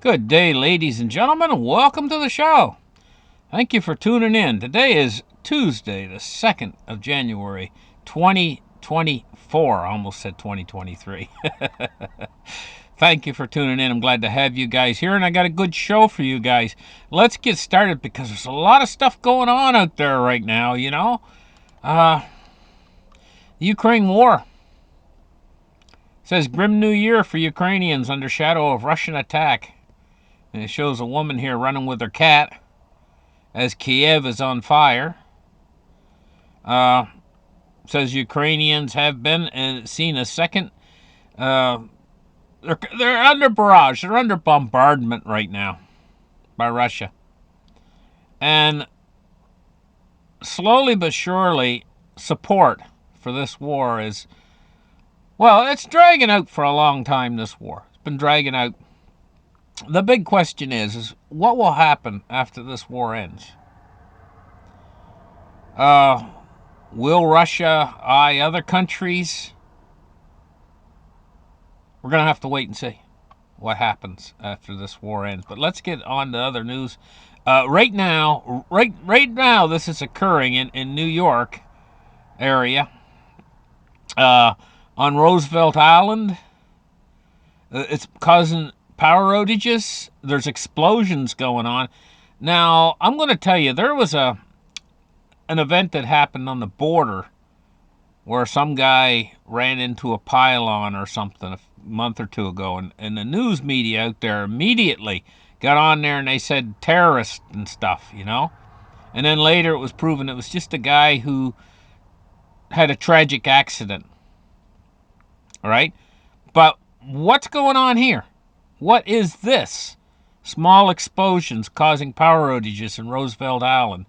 Good day, ladies and gentlemen, and welcome to the show. Thank you for tuning in. Today is Tuesday, the 2nd of January, 2024. I almost said 2023. Thank you for tuning in. I'm glad to have you guys here, and I got a good show for you guys. Let's get started because there's a lot of stuff going on out there right now, Uh, Ukraine war. It says grim new year for Ukrainians under shadow of Russian attack. And it shows a woman here running with her cat as Kiev is on fire. Uh, Says Ukrainians have been and seen a second. They're under barrage. They're under bombardment right now by Russia. And slowly but surely, support for this war is, well, it's dragging out for a long time, this war. It's been dragging out. The big question is what will happen after this war ends? Will Russia eye other countries? We're going to have to wait and see what happens after this war ends. But let's get on to other news. Right now, this is occurring in New York area, on Roosevelt Island. It's causing power outages. There's explosions going on. Now, I'm going to tell you, there was an event that happened on the border where some guy ran into a pylon or something a month or two ago, and the news media out there immediately got on there and they said terrorist and stuff, And then later it was proven it was just a guy who had a tragic accident. All right? But what's going on here? What is this? Small explosions causing power outages in Roosevelt Island.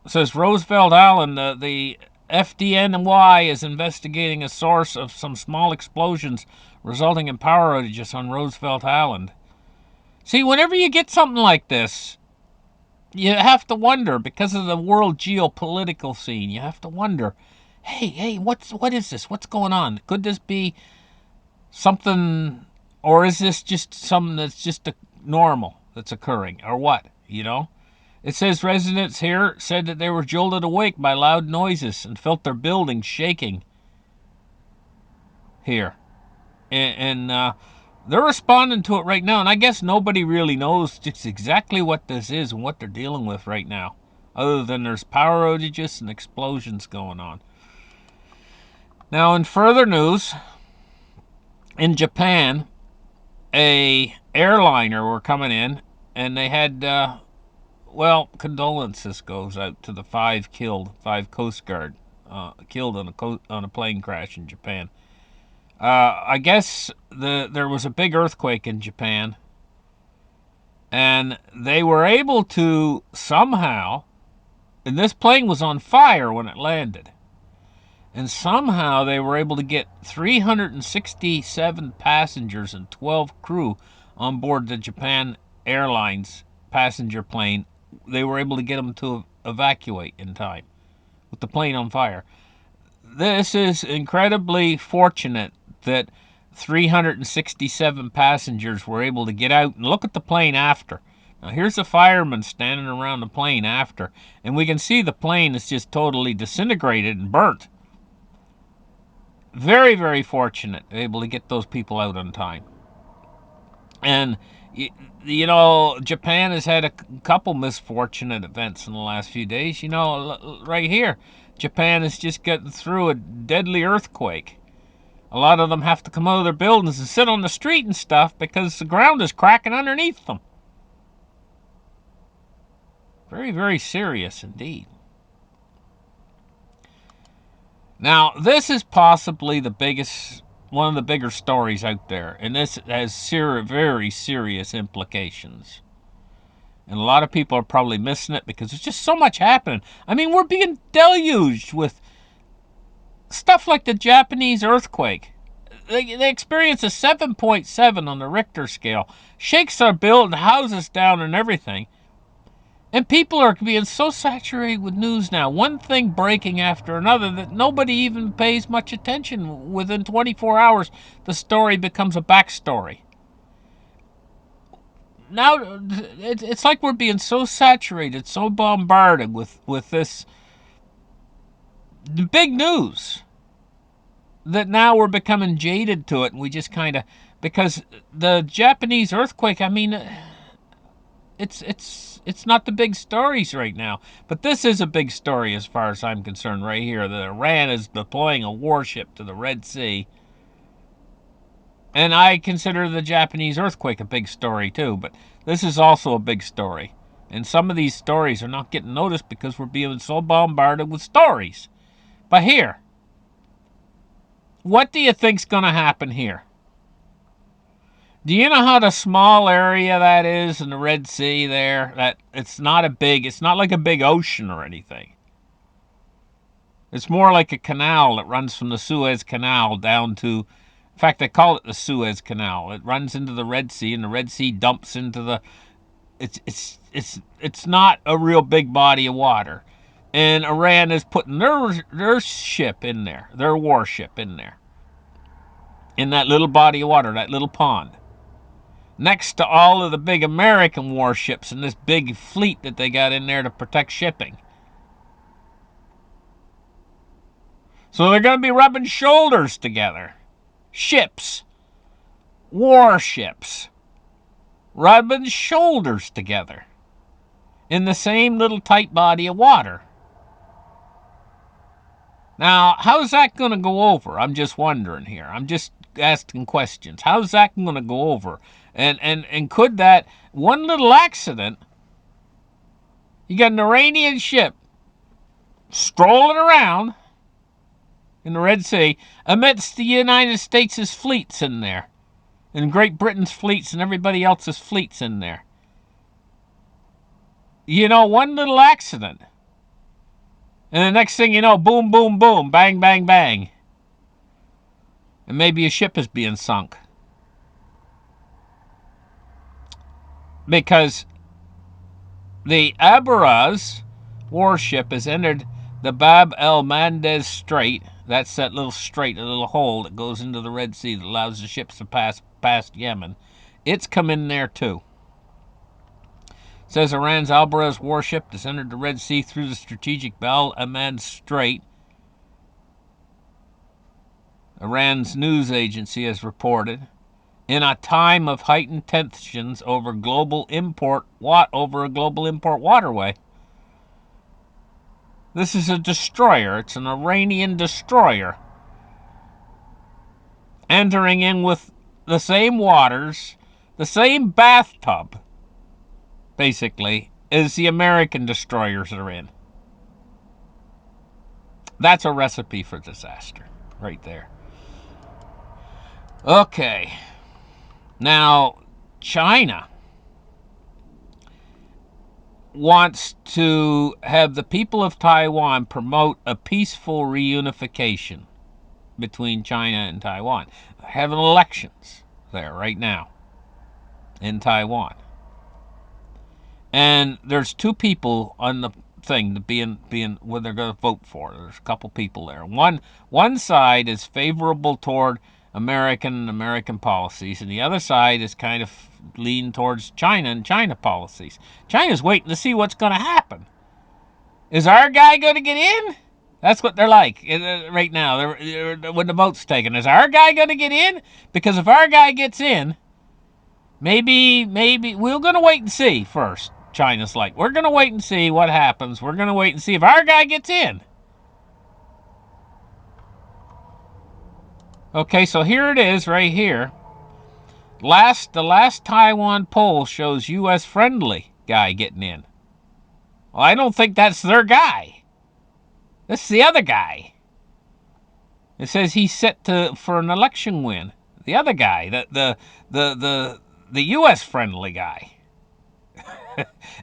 Says Roosevelt Island, the FDNY is investigating a source of some small explosions resulting in power outages on Roosevelt Island. See, whenever you get something like this, you have to wonder, because of the world geopolitical scene, you have to wonder, hey, what is this? What's going on? Could this be something, or is this just something that's just normal that's occurring, or what, It says residents here said that they were jolted awake by loud noises and felt their buildings shaking here. And they're responding to it right now, and I guess nobody really knows just exactly what this is and what they're dealing with right now, other than there's power outages and explosions going on. Now, in further news, in Japan, a airliner were coming in, and they had, condolences goes out to the five Coast Guard killed on a plane crash in Japan. I guess there was a big earthquake in Japan, and they were able to somehow, and this plane was on fire when it landed, and somehow they were able to get 367 passengers and 12 crew on board the Japan Airlines passenger plane. They were able to get them to evacuate in time with the plane on fire. This is incredibly fortunate that 367 passengers were able to get out and look at the plane after. Now, here's a fireman standing around the plane after, and we can see the plane is just totally disintegrated and burnt. Very, very fortunate, able to get those people out on time. And, Japan has had a couple misfortunate events in the last few days. Right here, Japan is just getting through a deadly earthquake. A lot of them have to come out of their buildings and sit on the street and stuff because the ground is cracking underneath them. Very, very serious indeed. Now, this is possibly one of the bigger stories out there, and this has very serious implications. And a lot of people are probably missing it because there's just so much happening. I mean, we're being deluged with stuff like the Japanese earthquake. They experience a 7.7 on the Richter scale. Shakes our building, houses down, and everything. And people are being so saturated with news now, one thing breaking after another, that nobody even pays much attention. Within 24 hours, the story becomes a backstory. now it's like we're being so saturated, so bombarded with this big news that now we're becoming jaded to it, and we just kind of, because the Japanese earthquake, I mean, it's not the big stories right now, but this is a big story as far as I'm concerned right here, that Iran is deploying a warship to the Red Sea. And I consider the Japanese earthquake a big story too, but this is also a big story. And some of these stories are not getting noticed because we're being so bombarded with stories. But here, what do you think's going to happen here? Do you know how the small area that is in the Red Sea there? That it's not like a big ocean or anything. It's more like a canal that runs from the Suez Canal down to, in fact, they call it the Suez Canal. It runs into the Red Sea, and the Red Sea dumps into the. It's not a real big body of water, and Iran is putting their ship in there, their warship in there, in that little body of water, that little pond, next to all of the big American warships and this big fleet that they got in there to protect shipping. So they're going to be rubbing shoulders together. Ships, warships, rubbing shoulders together in the same little tight body of water. Now, how's that going to go over? I'm just wondering here. I'm just asking questions. How's that going to go over? And could that one little accident, you got an Iranian ship strolling around in the Red Sea amidst the United States' fleets in there, and Great Britain's fleets and everybody else's fleets in there. You know, one little accident, and the next thing you know, boom, boom, boom, bang, bang, bang. And maybe a ship is being sunk. Because the Abaraz warship has entered the Bab el-Mandeb Strait. That's that little strait, a little hole that goes into the Red Sea that allows the ships to pass past Yemen. It's come in there too. It says Iran's Albaraz warship has entered the Red Sea through the strategic Bab el-Mandeb Strait. Iran's news agency has reported, in a time of heightened tensions over a global import waterway. This is a destroyer. It's an Iranian destroyer entering in with the same waters, the same bathtub, basically, as the American destroyers are in. That's a recipe for disaster right there. Okay. Now, China wants to have the people of Taiwan promote a peaceful reunification between China and Taiwan. They're having elections there right now in Taiwan. And there's two people on the thing being what they're going to vote for. There's a couple people there. One side is favorable toward American policies, and the other side is kind of lean towards China and China policies. China's waiting to see what's going to happen. Is our guy going to get in? That's what they're like right now. When the vote's taken, is our guy going to get in? Because if our guy gets in, maybe we're going to wait and see first. China's like, we're going to wait and see what happens. We're going to wait and see if our guy gets in. Okay, so here it is right here. The last Taiwan poll shows U.S. friendly guy getting in. Well, I don't think that's their guy. That's the other guy. It says he's set for an election win. The other guy, the U.S. friendly guy.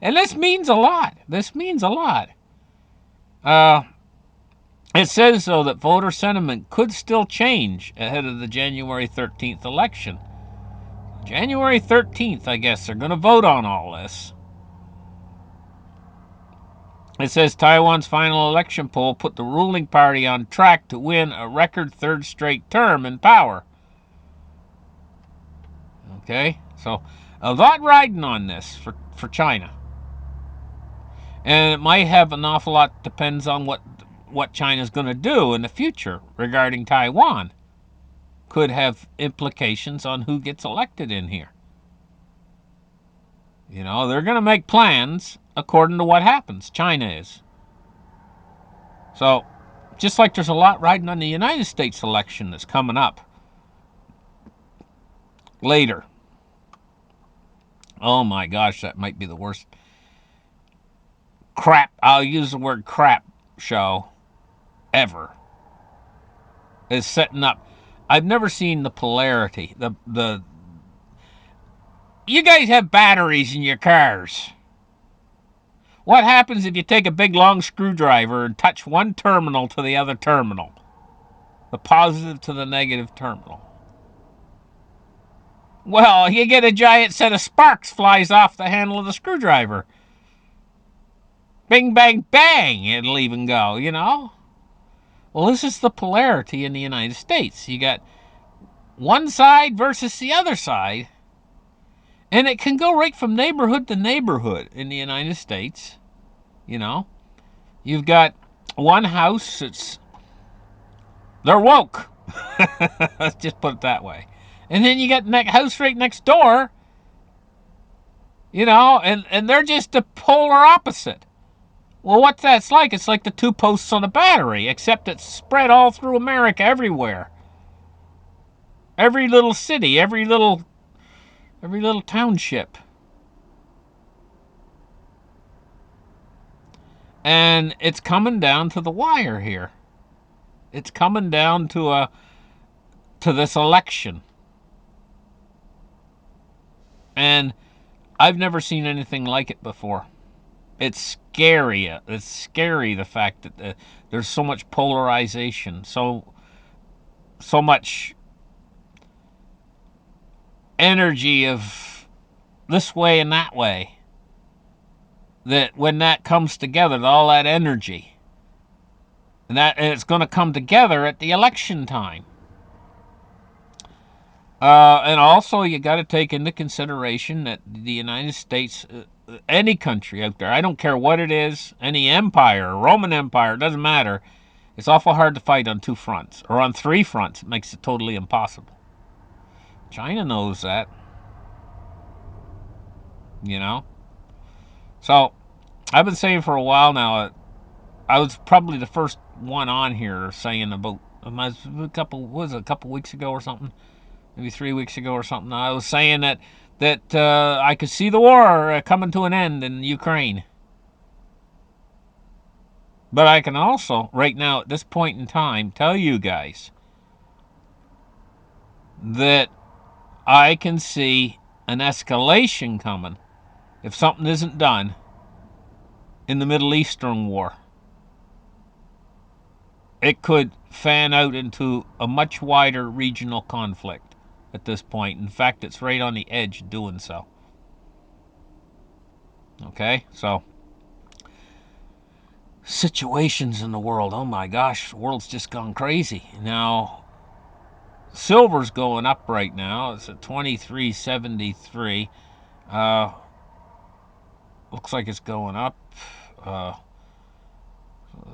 And this means a lot. It says, though, that voter sentiment could still change ahead of the January 13th election. January 13th, I guess, they're going to vote on all this. It says Taiwan's final election poll put the ruling party on track to win a record third straight term in power. Okay, so A lot riding on this for China. And it might have an awful lot, depends on what China's going to do in the future regarding Taiwan. Could have implications on who gets elected in here. You know, they're going to make plans according to what happens. China is. So, just like there's a lot riding on the United States election that's coming up later. Oh my gosh, that might be the worst crap, I'll use the word crap show ever. Is setting up. I've never seen the polarity. The You guys have batteries in your cars. What happens if you take a big long screwdriver and touch one terminal to the other terminal? The positive to the negative terminal. Well, you get a giant set of sparks flies off the handle of the screwdriver. Bing, bang, bang, it'll even go, you know? Well, this is the polarity in the United States. You got one side versus the other side, and it can go right from neighborhood to neighborhood in the United States, you know? You've got one house they're woke. Let's just put it that way. And then you got the house right next door, you know, and they're just the polar opposite. Well, what that's like, it's like the two posts on a battery, except it's spread all through America everywhere. Every little city, every little township. And it's coming down to the wire here. It's coming down to this election. And I've never seen anything like it before. It's scary. It's scary, the fact that there's so much polarization, so much energy of this way and that way. That when that comes together, all that energy, and it's going to come together at the election time. And also, you got to take into consideration that the United States, any country out there, I don't care what it is, any empire, Roman Empire, it doesn't matter. It's awful hard to fight on two fronts, or on three fronts. It makes it totally impossible. China knows that. You know? So, I've been saying for a while now, I was probably the first one on here saying about, a couple weeks ago or something? Maybe 3 weeks ago or something. I was saying that I could see the war coming to an end in Ukraine. But I can also, right now, at this point in time, tell you guys that I can see an escalation coming if something isn't done in the Middle Eastern war. It could fan out into a much wider regional conflict at this point. In fact, it's right on the edge of doing so. Okay, so situations in the world. Oh my gosh, the world's just gone crazy. Now, silver's going up right now. It's at 23.73. Looks like it's going up.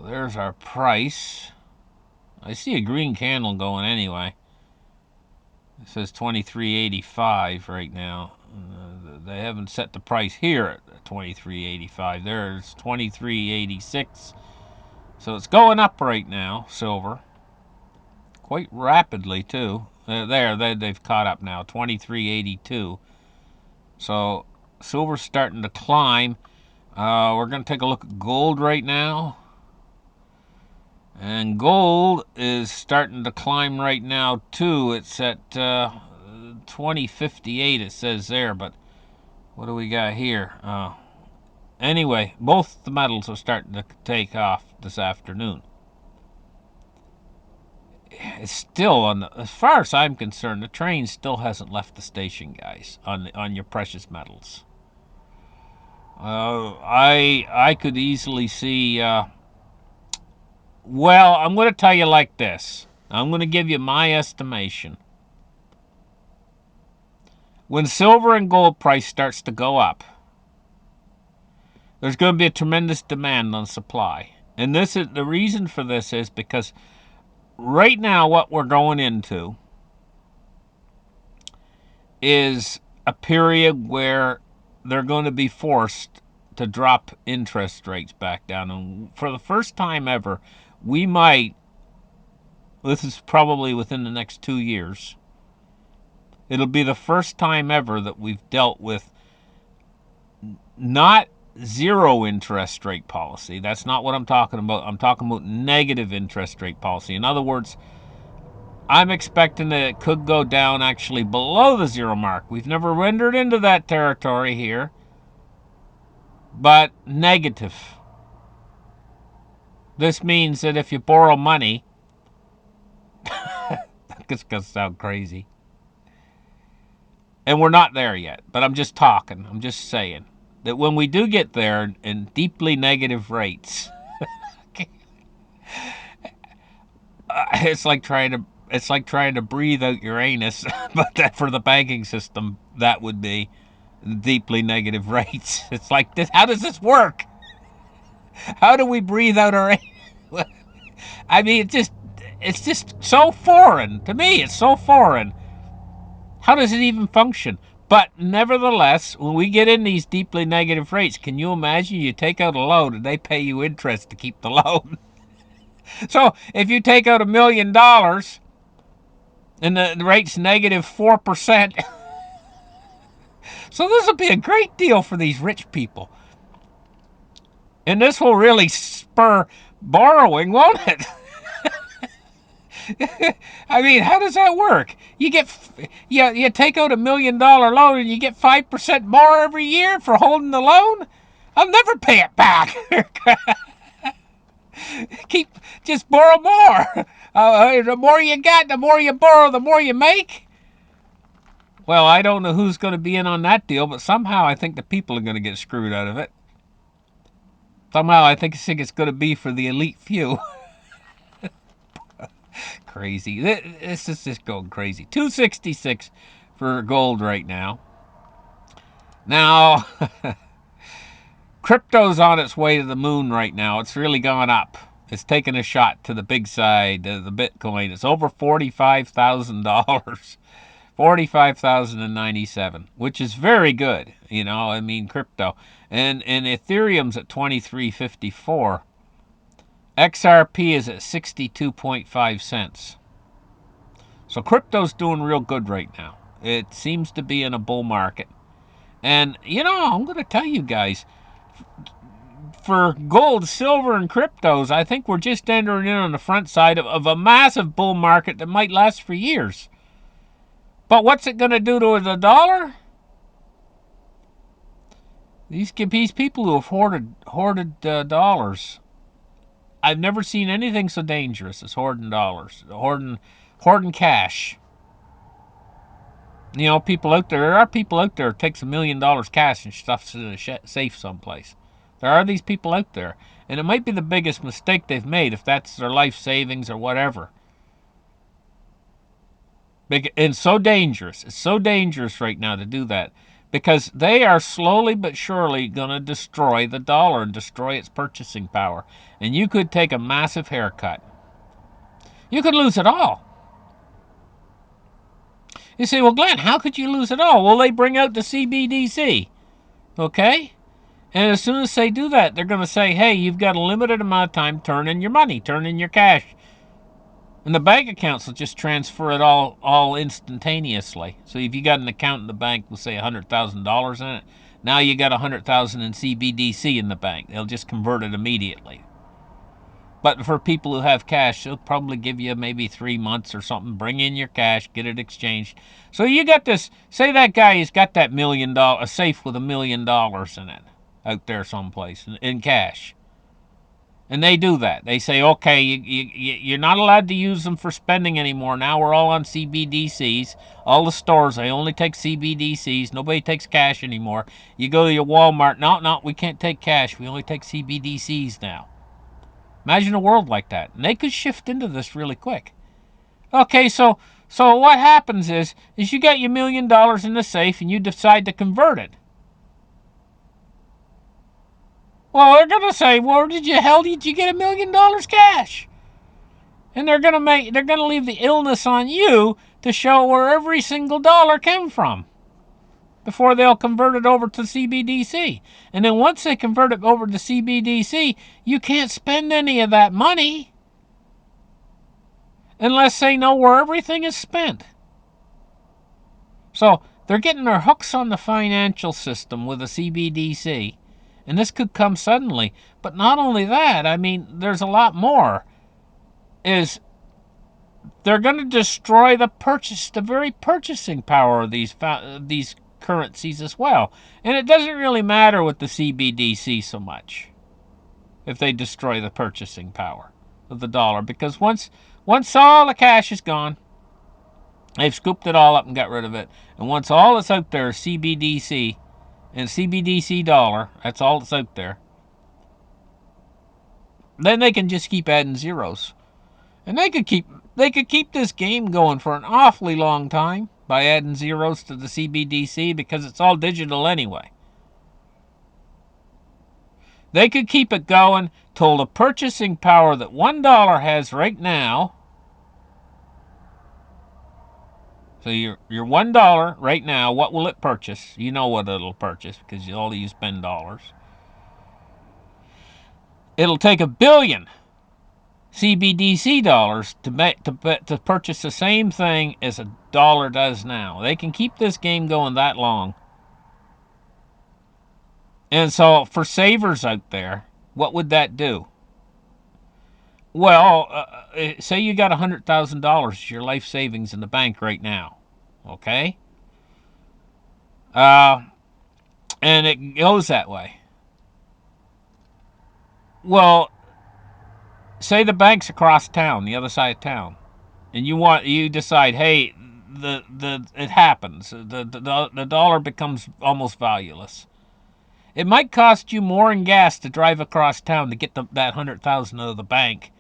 There's our price. I see a green candle going anyway. It says 23.85 right now. They haven't set the price here at 23.85. There's 23.86. So it's going up right now, silver. Quite rapidly, too. They've caught up now, 23.82. So silver's starting to climb. We're going to take a look at gold right now. And gold is starting to climb right now, too. It's at 20.58, it says there, but what do we got here? Anyway, both the metals are starting to take off this afternoon. It's still, as far as I'm concerned, the train still hasn't left the station, guys, on your precious metals. I could easily see... well, I'm going to tell you like this. I'm going to give you my estimation. When silver and gold price starts to go up, there's going to be a tremendous demand on supply. And this is the reason for this is because right now what we're going into is a period where they're going to be forced to drop interest rates back down. And for the first time ever, we might, this is probably within the next 2 years, it'll be the first time ever that we've dealt with not zero interest rate policy. That's not what I'm talking about. I'm talking about negative interest rate policy. In other words, I'm expecting that it could go down actually below the zero mark. We've never rendered into that territory here, but negative. This means that if you borrow money, it's going to sound crazy, and we're not there yet, but I'm just talking. I'm just saying that when we do get there in deeply negative rates, it's like trying to breathe out Uranus, but that for the banking system, that would be deeply negative rates. It's like this. How does this work? How do we breathe out our? I mean, it's just so foreign to me. It's so foreign. How does it even function? But nevertheless, when we get in these deeply negative rates, can you imagine you take out a loan and they pay you interest to keep the loan? So if you take out $1 million and the rate's negative 4%, so this will be a great deal for these rich people. And this will really spur borrowing, won't it? I mean, how does that work? You take out $1 million loan and you get 5% more every year for holding the loan? I'll never pay it back. Just borrow more. The more you got, the more you borrow, the more you make. Well, I don't know who's going to be in on that deal, but somehow I think the people are going to get screwed out of it. Somehow I think it's going to be for the elite few. Crazy. This is just going crazy. 266 for gold right now. Now, crypto's on its way to the moon right now. It's really gone up. It's taken a shot to the big side, the Bitcoin. It's over $45,000. 45,097, which is very good. I mean, crypto. And Ethereum's at 23.54. XRP is at 62.5 cents. So crypto's doing real good right now. It seems to be in a bull market. And, I'm going to tell you guys, for gold, silver, and cryptos, I think we're just entering in on the front side of a massive bull market that might last for years. But what's it going to do to the dollar? These people who have hoarded dollars, I've never seen anything so dangerous as hoarding dollars, hoarding cash. There are people out there who takes $1 million cash and stuffs it in a safe someplace. There are these people out there, and it might be the biggest mistake they've made if that's their life savings or whatever. And so dangerous. It's so dangerous right now to do that, because they are slowly but surely going to destroy the dollar and destroy its purchasing power. And you could take a massive haircut. You could lose it all. You say, well, Glenn, how could you lose it all? Well, they bring out the CBDC. Okay? And as soon as they do that, they're going to say, hey, you've got a limited amount of time, turn in your money, turn in your cash. And the bank accounts will just transfer it all instantaneously. So if you got an account in the bank with, say, $100,000 in it, now you got $100,000 in CBDC in the bank. They'll just convert it immediately. But for people who have cash, they'll probably give you maybe 3 months or something. Bring in your cash, get it exchanged. So you got this, say that guy has got that a safe with $1 million in it out there someplace in cash. And they do that. They say, okay, you're not allowed to use them for spending anymore. Now we're all on CBDCs. All the stores, they only take CBDCs. Nobody takes cash anymore. You go to your Walmart, no, we can't take cash. We only take CBDCs now. Imagine a world like that. And they could shift into this really quick. Okay, so So what happens is you got your $1 million in the safe and you decide to convert it. Well, they're gonna say, "Where did you get $1 million cash?" And they're gonna leave the illness on you to show where every single dollar came from before they'll convert it over to CBDC. And then once they convert it over to CBDC, you can't spend any of that money unless they know where everything is spent. So they're getting their hooks on the financial system with a CBDC. And this could come suddenly. But not only that, I mean, there's a lot more. Is they're going to destroy the very purchasing power of these currencies as well. And it doesn't really matter with the CBDC so much if they destroy the purchasing power of the dollar, because once all the cash is gone, they've scooped it all up and got rid of it. And once all that's out there is CBDC and CBDC dollar, that's all that's out there, then they can just keep adding zeros. And they could keep this game going for an awfully long time by adding zeros to the CBDC, because it's all digital anyway. They could keep it going till the purchasing power that $1 has right now. So your $1 right now, what will it purchase? You know what it'll purchase because all you spend dollars. It'll take 1 billion CBDC dollars to purchase the same thing as a dollar does now. They can keep this game going that long. And so for savers out there, what would that do? Well, say you got $100,000, your life savings in the bank right now, okay? And it goes that way. Well, say the bank's across town, the other side of town, and you decide, hey, it happens. The dollar becomes almost valueless. It might cost you more in gas to drive across town to get that 100,000 out of the bank.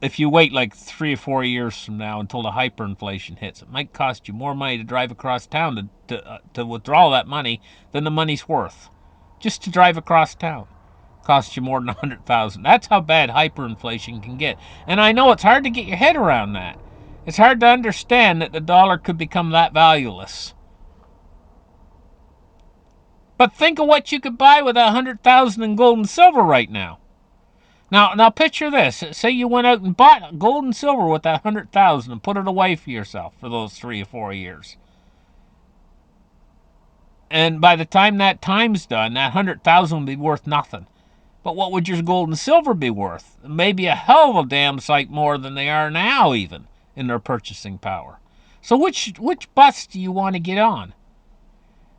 If you wait like 3 or 4 years from now until the hyperinflation hits, it might cost you more money to drive across town to withdraw that money than the money's worth. Just to drive across town costs you more than 100,000. That's how bad hyperinflation can get. And I know it's hard to get your head around that. It's hard to understand that the dollar could become that valueless. But think of what you could buy with 100,000 in gold and silver right now. Now picture this. Say you went out and bought gold and silver with that 100,000 and put it away for yourself for those 3 or 4 years. And by the time that time's done, that 100,000 will be worth nothing. But what would your gold and silver be worth? Maybe a hell of a damn sight more than they are now, even in their purchasing power. So which bus do you want to get on?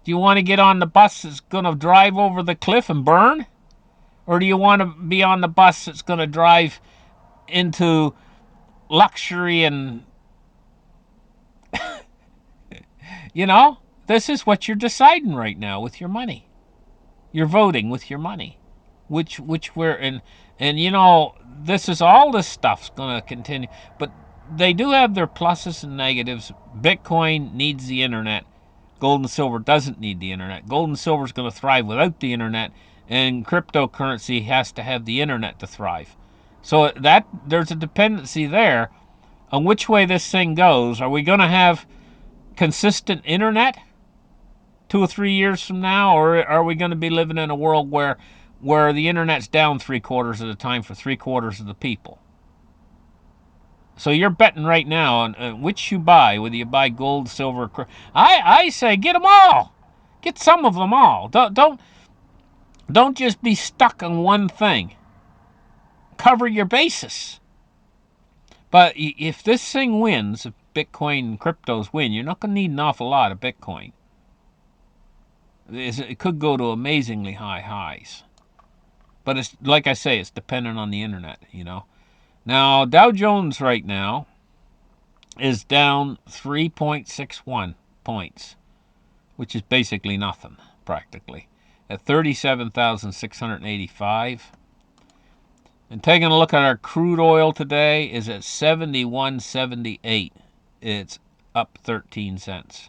Do you want to get on the bus that's going to drive over the cliff and burn? Or do you want to be on the bus that's going to drive into luxury and, this is what you're deciding right now with your money. You're voting with your money. Which we're in. And, this stuff's going to continue. But they do have their pluses and negatives. Bitcoin needs the internet. Gold and silver doesn't need the internet. Gold and silver is going to thrive without the internet. And cryptocurrency has to have the internet to thrive. So there's a dependency there on which way this thing goes. Are we going to have consistent internet 2 or 3 years from now, or are we going to be living in a world where the internet's down 3/4 of the time for 3/4 of the people? So you're betting right now on which you buy, whether you buy gold, silver. I say get them all. Get some of them all. Don't just be stuck on one thing. Cover your bases. But if this thing wins, if Bitcoin and cryptos win, you're not going to need an awful lot of Bitcoin. It could go to amazingly high highs. But it's like I say, it's dependent on the internet, Now, Dow Jones right now is down 3.61 points, which is basically nothing, practically, at 37,685. And taking a look at our crude oil today is at 71.78. it's up 13 cents.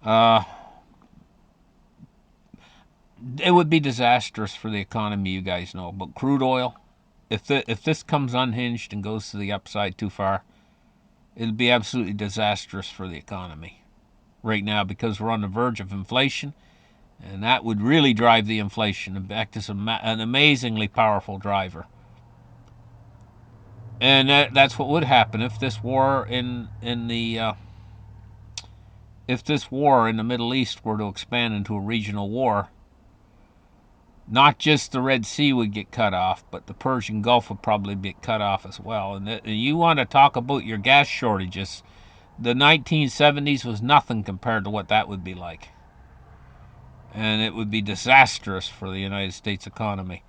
It would be disastrous for the economy, you guys know. But crude oil, if this comes unhinged and goes to the upside too far, it'll be absolutely disastrous for the economy right now, because we're on the verge of inflation, and that would really drive the inflation back to an amazingly powerful driver. And that's what would happen if this war in the Middle East were to expand into a regional war. Not just the Red Sea would get cut off, but the Persian Gulf would probably get cut off as well. And you want to talk about your gas shortages? The 1970s was nothing compared to what that would be like. And it would be disastrous for the United States economy.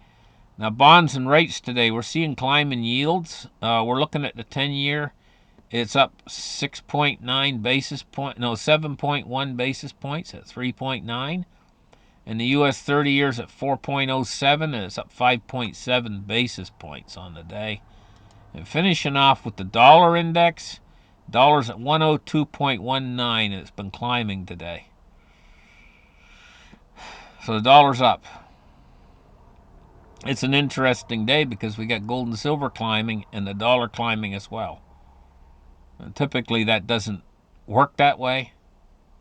Now, bonds and rates today, we're seeing climbing yields. We're looking at the 10-year. It's up 6.9 basis point, no, 7.1 basis points at 3.9. And the U.S. 30 years at 4.07, and it's up 5.7 basis points on the day. And finishing off with the dollar index, dollar's at 102.19, and it's been climbing today. So the dollar's up. It's an interesting day because we got gold and silver climbing and the dollar climbing as well. And typically that doesn't work that way.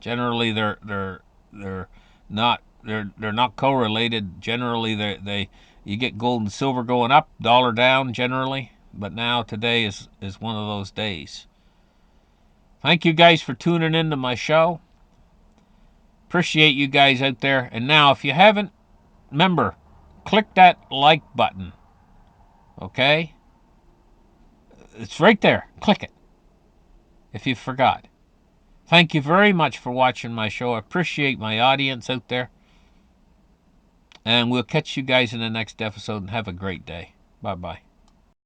Generally they're not correlated. Generally you get gold and silver going up, dollar down generally, but now today is one of those days. Thank you guys for tuning into my show. Appreciate you guys out there. And now, if you haven't, remember, click that like button. Okay? It's right there. Click it if you forgot. Thank you very much for watching my show. I appreciate my audience out there. And we'll catch you guys in the next episode, and have a great day. Bye-bye.